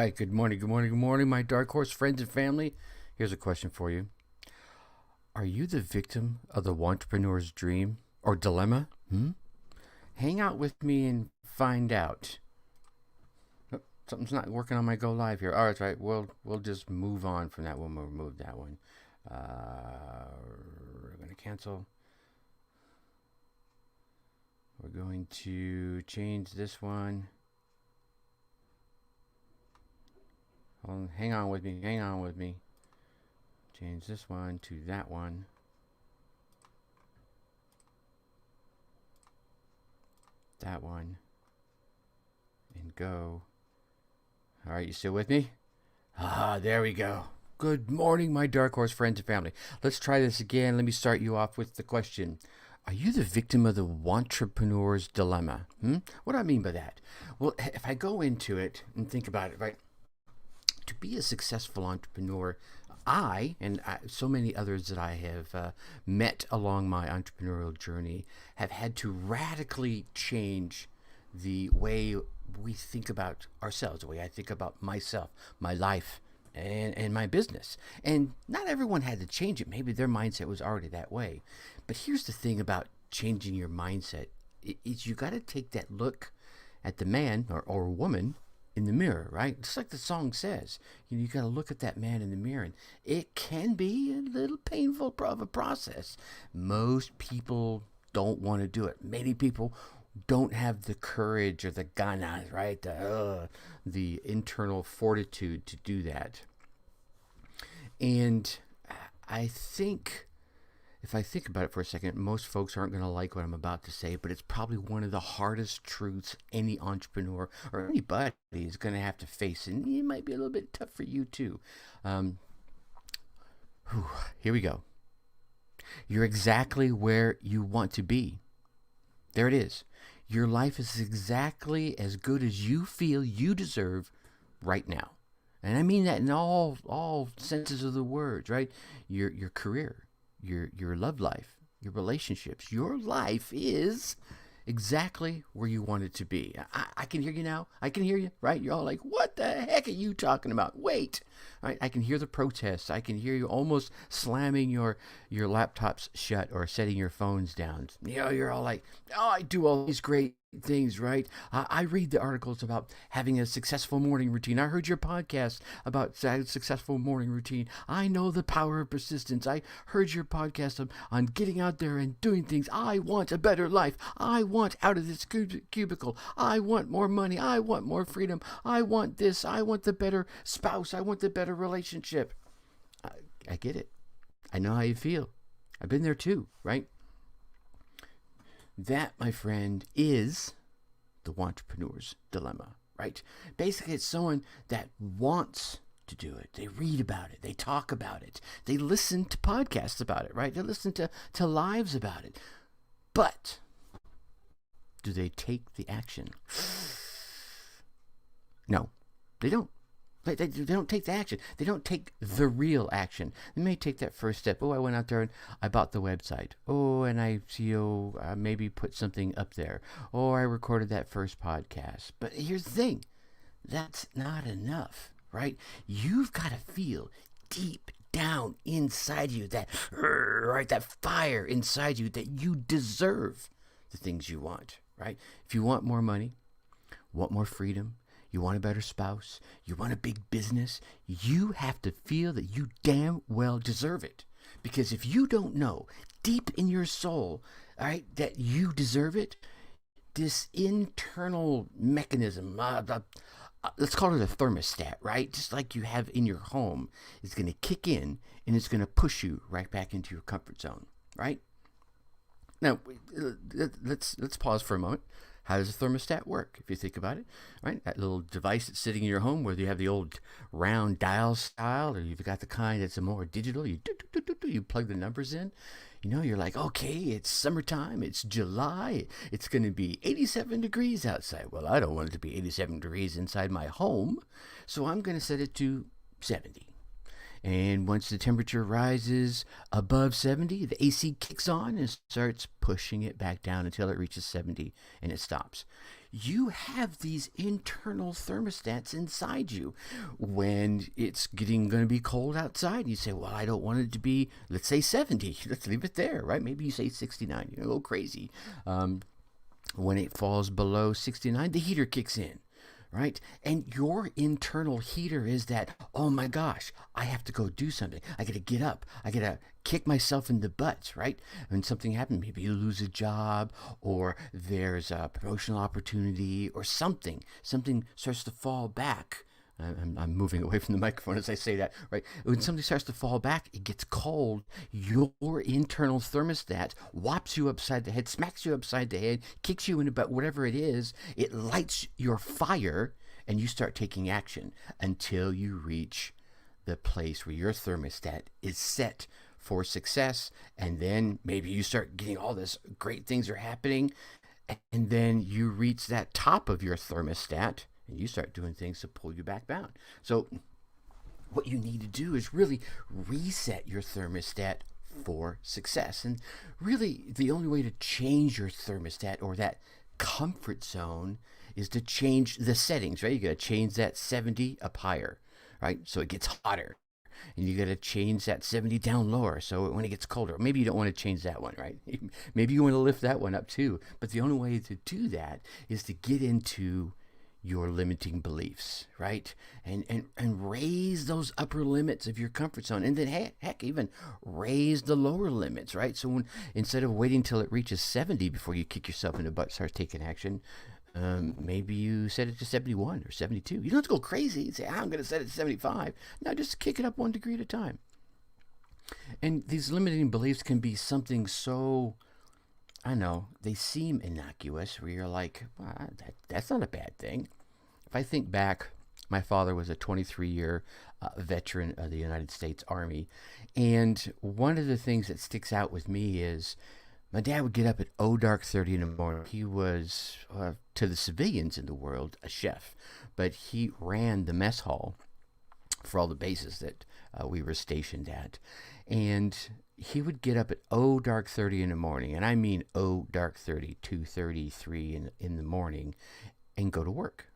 right, good morning, good morning, good morning, my dark horse friends and family. Here's a question for you. Are you the victim of the entrepreneur's dream or dilemma? Hang out with me and find out. Oh, something's not working on my go live here. All right, that's right. We'll just move on from that one. We'll remove that one. We're going to cancel. We're going to change this one. Hang on with me. Hang on with me. Change this one to that one. That one. And go. All right, you still with me? There we go. Good morning, my dark horse friends and family. Let's try this again. Let me start you off with the question. Are you the victim of the Wantrepreneur's dilemma? What do I mean by that? Well, if I go into it and think about it, right? To be a successful entrepreneur, so many others that I have met along my entrepreneurial journey have had to radically change the way we think about ourselves, the way I think about myself, my life, and my business. And not everyone had to change it. Maybe their mindset was already that way. But here's the thing about changing your mindset is you got to take that look at the man or woman in the mirror, right? Just like the song says, you got to look at that man in the mirror, and it can be a little painful of a process. Most people don't want to do it. Many people don't have the courage or the ganas, right? The internal fortitude to do that. And I think, if I think about it for a second, most folks aren't going to like what I'm about to say, but it's probably one of the hardest truths any entrepreneur or anybody is going to have to face. And it might be a little bit tough for you too. Here we go. You're exactly where you want to be. There it is. Your life is exactly as good as you feel you deserve right now. And I mean that in all senses of the words, right? Your career, your love life, your relationships. Your life is exactly where you want it to be. I can hear you now. I can hear you, right? You're all like, what the heck are you talking about? Wait, right? I can hear the protests. I can hear you almost slamming your laptops shut or setting your phones down. You're all like, oh, I do all these great things, right? I read the articles about having a successful morning routine. I heard your podcast about successful morning routine. I know the power of persistence. I heard your podcast on getting out there and doing things. I want a better life. I want out of this cubicle. I want more money. I want more freedom. I want this. I want the better spouse. I want the better relationship. I get it. I know how you feel. I've been there too, right? That, my friend, is the entrepreneur's dilemma, right? Basically, it's someone that wants to do it. They read about it. They talk about it. They listen to podcasts about it, right? They listen to lives about it. But do they take the action? No, they don't. They don't take the action. They don't take the real action. They may take that first step. Oh, I went out there and I bought the website. Oh, and I maybe put something up there. Oh, I recorded that first podcast. But here's the thing. That's not enough, right? You've got to feel deep down inside you that fire inside you that you deserve the things you want, right? If you want more money, want more freedom, you want a better spouse, you want a big business, you have to feel that you damn well deserve it. Because if you don't know deep in your soul, all right, that you deserve it, this internal mechanism, let's call it a thermostat, right? Just like you have in your home, is going to kick in and it's going to push you right back into your comfort zone, right? Now, let's pause for a moment. How does a thermostat work, if you think about it, right? That little device that's sitting in your home, whether you have the old round dial style or you've got the kind that's a more digital, you plug the numbers in. You're like, okay, it's summertime, it's July, it's going to be 87 degrees outside. Well, I don't want it to be 87 degrees inside my home, so I'm going to set it to 70. And once the temperature rises above 70, the AC kicks on and starts pushing it back down until it reaches 70 and it stops. You have these internal thermostats inside you. When it's getting going to be cold outside, you say, well, I don't want it to be, let's say 70. Let's leave it there, right? Maybe you say 69. You're a little crazy. When it falls below 69, the heater kicks in, right? And your internal heater is that, oh my gosh, I have to go do something. I got to get up. I got to kick myself in the butt, right? When something happens, maybe you lose a job, or there's a promotional opportunity, or something starts to fall back. I'm moving away from the microphone as I say that, right? When something starts to fall back, it gets cold. Your internal thermostat whops you upside the head, smacks you upside the head, kicks you in the butt, whatever it is. It lights your fire, and you start taking action until you reach the place where your thermostat is set for success. And then maybe you start getting all this great things are happening, and then you reach that top of your thermostat, and you start doing things to pull you back down. So what you need to do is really reset your thermostat for success. And really, the only way to change your thermostat, or that comfort zone, is to change the settings, right? You got to change that 70 up higher, right? So it gets hotter. And you got to change that 70 down lower, so when it gets colder. Maybe you don't want to change that one, right? Maybe you want to lift that one up too. But the only way to do that is to get into your limiting beliefs, right? And raise those upper limits of your comfort zone. And then heck, even raise the lower limits, right? So instead of waiting till it reaches 70 before you kick yourself in the butt, start taking action, maybe you set it to 71 or 72. You don't have to go crazy and say, I'm going to set it to 75. No, just kick it up 1 degree at a time. And these limiting beliefs can be something so, I know, they seem innocuous, where you're like, well, that's not a bad thing. If I think back, my father was a 23-year veteran of the United States Army. And one of the things that sticks out with me is my dad would get up at dark 30 in the morning. He was, to the civilians in the world, a chef, but he ran the mess hall for all the bases that we were stationed at. And he would get up at dark 30 in the morning, and I mean dark 30, 2:30, 3 in the morning, and go to work.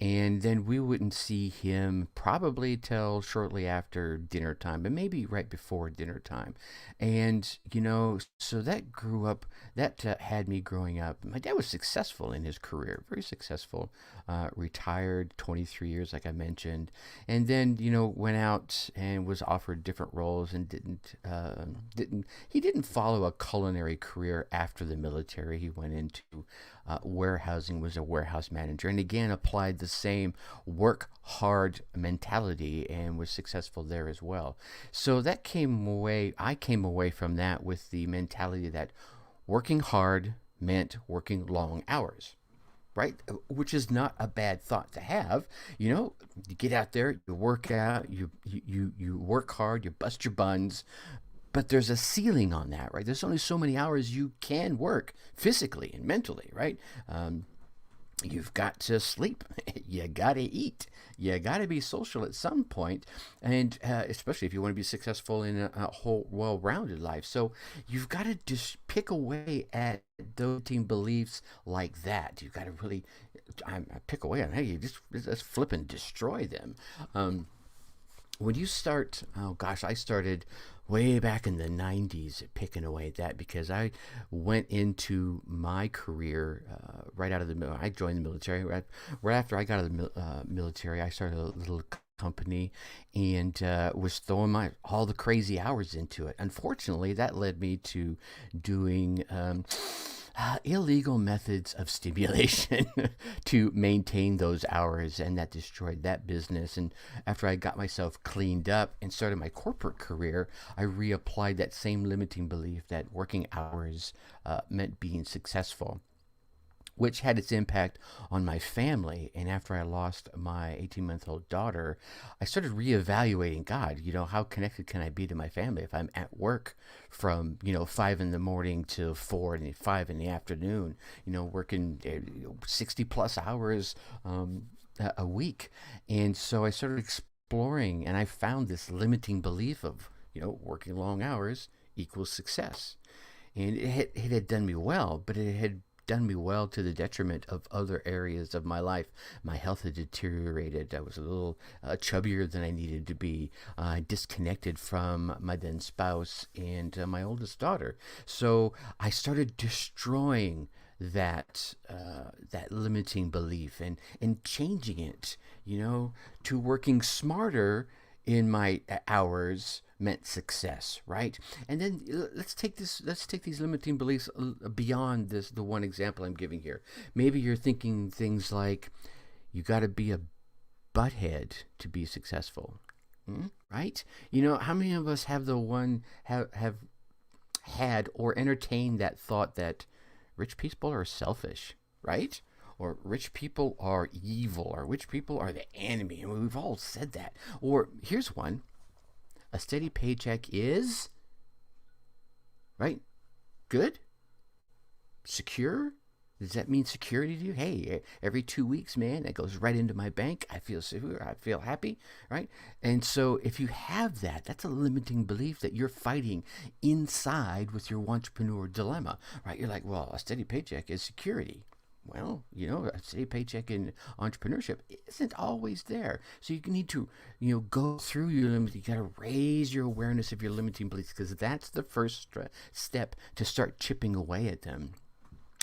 And then we wouldn't see him probably till shortly after dinner time, but maybe right before dinner time. And, so that had me growing up. My dad was successful in his career, very successful, retired 23 years, like I mentioned. And then, went out and was offered different roles, and he didn't follow a culinary career after the military. He went into warehousing, was a warehouse manager, and again applied the same work hard mentality and was successful there as well. So I came away from that with the mentality that working hard meant working long hours, right? Which is not a bad thought to have. You get out there, you work out, you work hard, you bust your buns, but there's a ceiling on that, right? There's only so many hours you can work physically and mentally, right? You've got to sleep. You got to eat. You got to be social at some point, and especially if you want to be successful in a whole well-rounded life. So you've got to just pick away at those beliefs like that. You've got to really pick away on, hey, you just flip and destroy them. When you start, I started way back in the 90s picking away at that, because I went into my career right out of the military. I joined the military. Right after I got out of the military, I started a little company and was throwing all the crazy hours into it. Unfortunately, that led me to doing illegal methods of stimulation to maintain those hours, and that destroyed that business. And after I got myself cleaned up and started my corporate career, I reapplied that same limiting belief that working hours meant being successful, which had its impact on my family. And after I lost my 18-month-old daughter, I started reevaluating, God, how connected can I be to my family if I'm at work from, 5 in the morning to 4 and 5 in the afternoon, working 60 plus hours a week. And so I started exploring, and I found this limiting belief of, working long hours equals success. And it had done me well, but it had done me well to the detriment of other areas of my life. My health had deteriorated. I was a little chubbier than I needed to be. I disconnected from my then spouse and my oldest daughter. So I started destroying that limiting belief and changing it, to working smarter in my hours meant success, right? And then let's take these limiting beliefs beyond the one example I'm giving here. Maybe you're thinking things like, you got to be a butthead to be successful. Right? How many of us have had or entertained that thought that rich people are selfish, right? Or rich people are evil, or rich people are the enemy. And we've all said that. Or here's one: a steady paycheck is, right? Good? Secure? Does that mean security to you? Hey, every 2 weeks, man, that goes right into my bank. I feel secure. I feel happy, right? And so if you have that, that's a limiting belief that you're fighting inside with your entrepreneur dilemma, right? You're like, well, a steady paycheck is security. Well, a steady paycheck in entrepreneurship isn't always there. So you need to, go through your limits. You got to raise your awareness of your limiting beliefs, because that's the first step to start chipping away at them,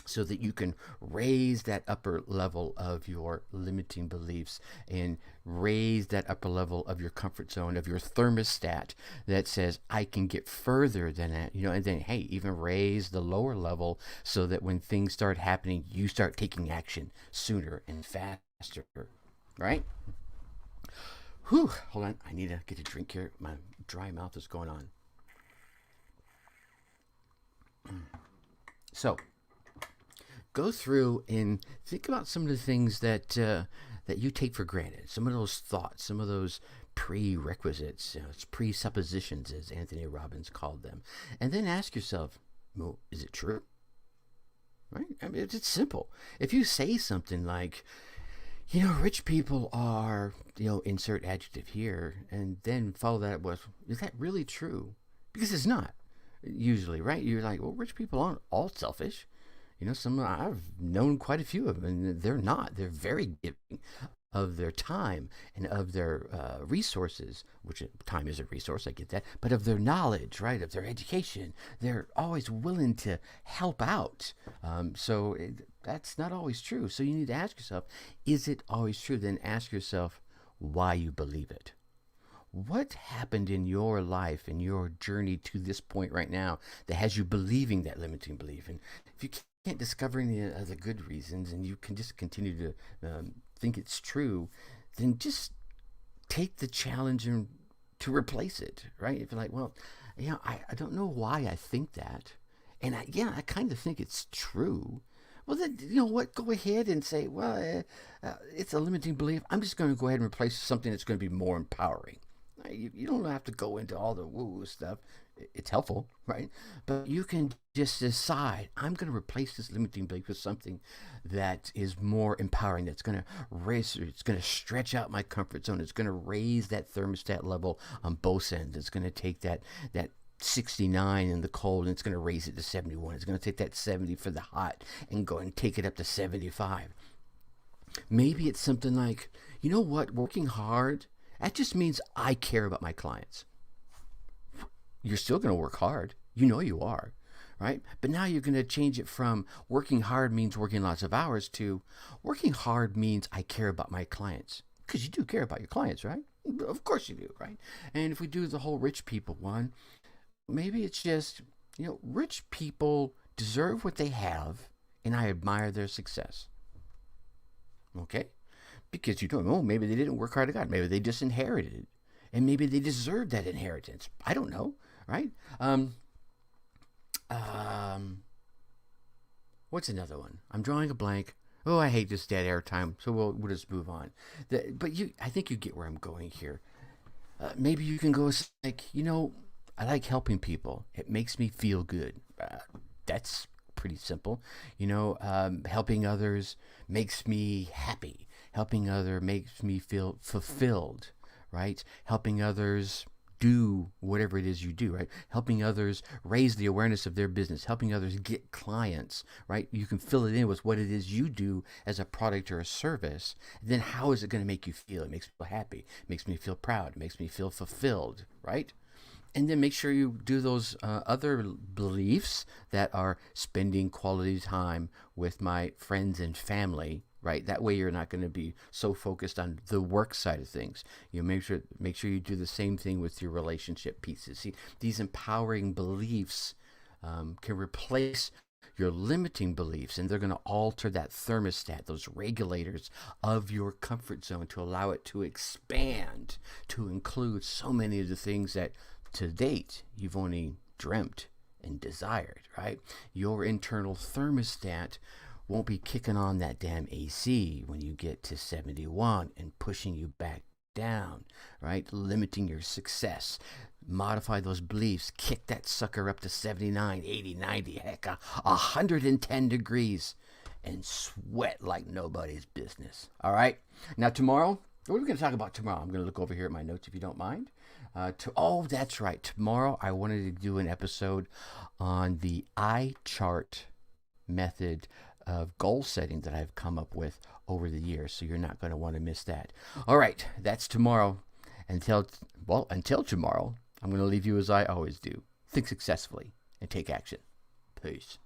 so that you can raise that upper level of your limiting beliefs and raise that upper level of your comfort zone, of your thermostat that says, I can get further than that, and then, hey, even raise the lower level so that when things start happening, you start taking action sooner and faster, right? Whew, hold on. I need to get a drink here. My dry mouth is going on. So, go through and think about some of the things that you take for granted. Some of those thoughts, some of those prerequisites, it's presuppositions, as Anthony Robbins called them, and then ask yourself, well, is it true? Right? I mean, it's simple. If you say something like, rich people are, insert adjective here, and then follow that with, is that really true? Because it's not, usually, right? You're like, well, rich people aren't all selfish. I've known quite a few of them, and they're not. They're very giving of their time and of their resources, which time is a resource, I get that, but of their knowledge, right, of their education. They're always willing to help out. That's not always true. So you need to ask yourself, is it always true? Then ask yourself why you believe it. What happened in your life, in your journey to this point right now, that has you believing that limiting belief? And if you can't discover any of the good reasons, and you can just continue to think it's true, then just take the challenge and to replace it, right? If you're like, well, I don't know why I think that, and I kind of think it's true. Well, then, what? Go ahead and say, well, it's a limiting belief. I'm just going to go ahead and replace something that's going to be more empowering. You don't have to go into all the woo-woo stuff. It's helpful, right? But you can just decide, I'm going to replace this limiting belief with something that is more empowering, that's going to it's going to stretch out my comfort zone. It's going to raise that thermostat level on both ends. It's going to take that 69 in the cold, and it's going to raise it to 71. It's going to take that 70 for the hot and go and take it up to 75. Maybe it's something like, working hard, that just means I care about my clients. You're still going to work hard. You are, right? But now you're going to change it from working hard means working lots of hours to working hard means I care about my clients. Because you do care about your clients, right? Of course you do, right? And if we do the whole rich people one, maybe it's just, rich people deserve what they have, and I admire their success. Okay? Because maybe they didn't work hard to God. Maybe they just inherited it. And maybe they deserve that inheritance. I don't know, right? What's another one? I'm drawing a blank. Oh, I hate this dead air time, so we'll just move on. I think you get where I'm going here. Maybe you can go like, I like helping people. It makes me feel good. That's pretty simple. Helping others makes me happy. Helping other makes me feel fulfilled, right? Helping others do whatever it is you do, right? Helping others raise the awareness of their business, helping others get clients, right? You can fill it in with what it is you do as a product or a service. Then how is it going to make you feel? It makes me feel happy. It makes me feel proud. It makes me feel fulfilled, right? And then make sure you do those other beliefs that are spending quality time with my friends and family, right? That way you're not going to be so focused on the work side of things. You make sure you do the same thing with your relationship pieces. See, these empowering beliefs can replace your limiting beliefs, and they're going to alter that thermostat, those regulators of your comfort zone, to allow it to expand, to include so many of the things that to date you've only dreamt and desired, right? Your internal thermostat won't be kicking on that damn AC when you get to 71 and pushing you back down, right? Limiting your success. Modify those beliefs. Kick that sucker up to 79, 80, 90, heck, 110 degrees, and sweat like nobody's business. All right? Now, tomorrow, what are we going to talk about tomorrow? I'm going to look over here at my notes if you don't mind. That's right. Tomorrow, I wanted to do an episode on the eye chart method of goal setting that I've come up with over the years. So you're not going to want to miss that. All right. That's tomorrow. Until tomorrow, I'm going to leave you as I always do. Think successfully and take action. Peace.